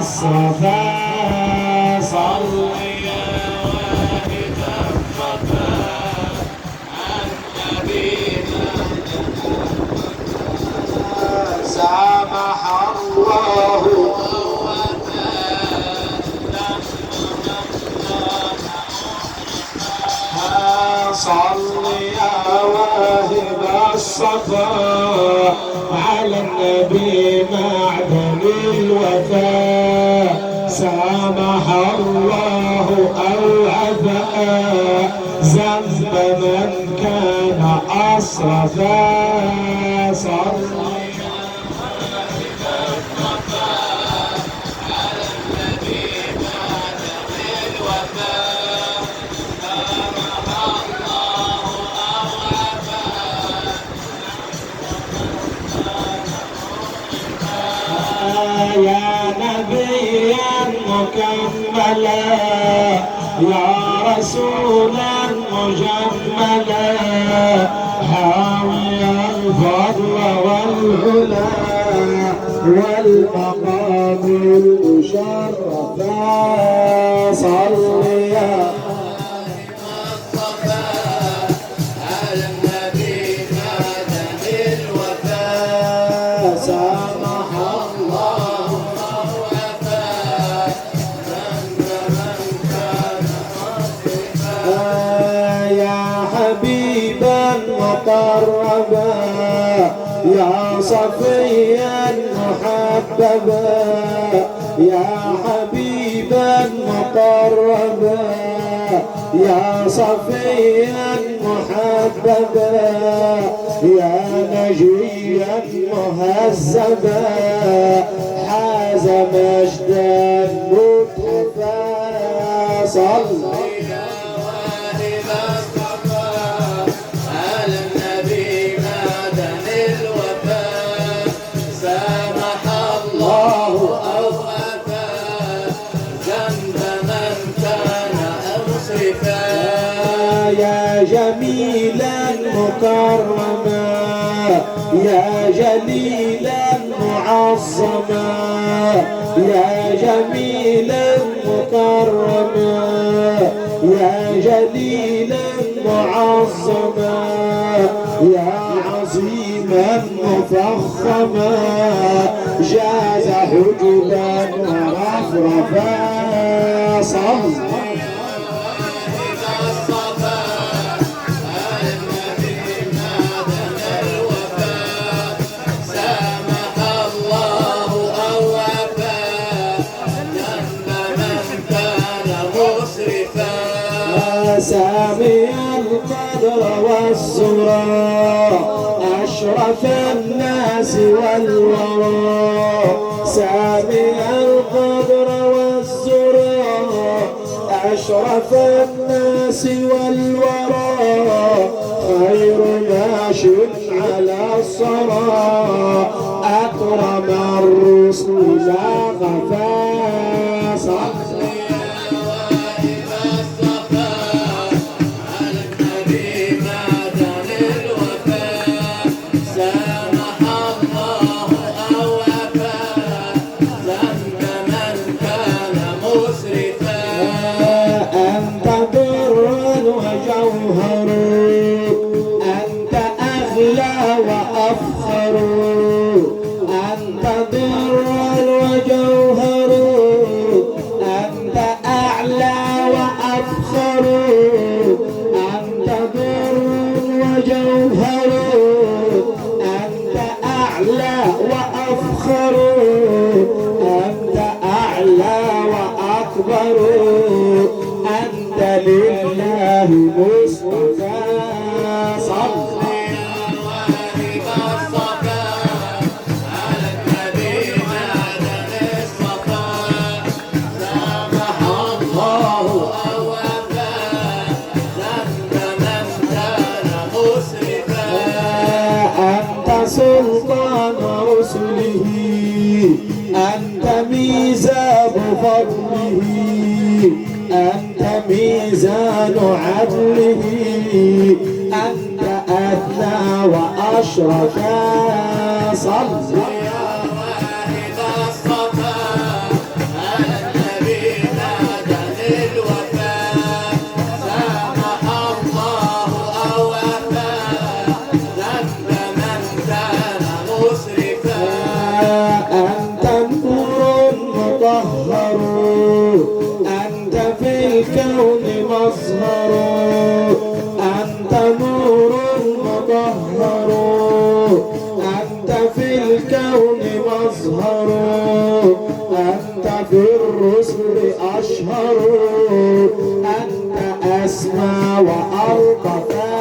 أسرفا صل يا واهب الصفا عن نبينا سامح الله صل يا واهب الصفا على النبي معدن الوفاء سامح الله أو عفا ذنب من كان أسرفا صل يا نبيا مكملا يا رسولا مجملا حاوي الفضل والعلا والمقام المشرفا صل يا على النبي معدن الوفاء سامح الله يا حبيبا مقربا يا صفيا محببا يا حبيبا مقربا يا صفيا محببا يا نجيا مهذبا حاز مجدا متحفا صل يا جميلا مكرما يا جليلا معظما يا جميلا مكرما يا جليلا معظما يا عظيما مفخما جاز حجبا ورفرفا صل سامي القدر والسرى أشرف الناس والورى سامي القدر والسرى أشرف الناس والورى خير ماش على الصرى أكرم الرسل لا غفا صح أنت در وجوهر أنت أعلى وأفخر أنت در وجوهر أنت أعلى وأفخر أنت أعلى وأكبر أنت لله مصطفى صل سلطان رسله أنت ميزاب فضله أنت ميزان عدله أنت أثنى وأشرف صل يا واحد الصفا الكون مظهر، أنت نور مطهر، أنت في الكون مظهر، أنت في الرسل أشهر، أنت أسمى وألطف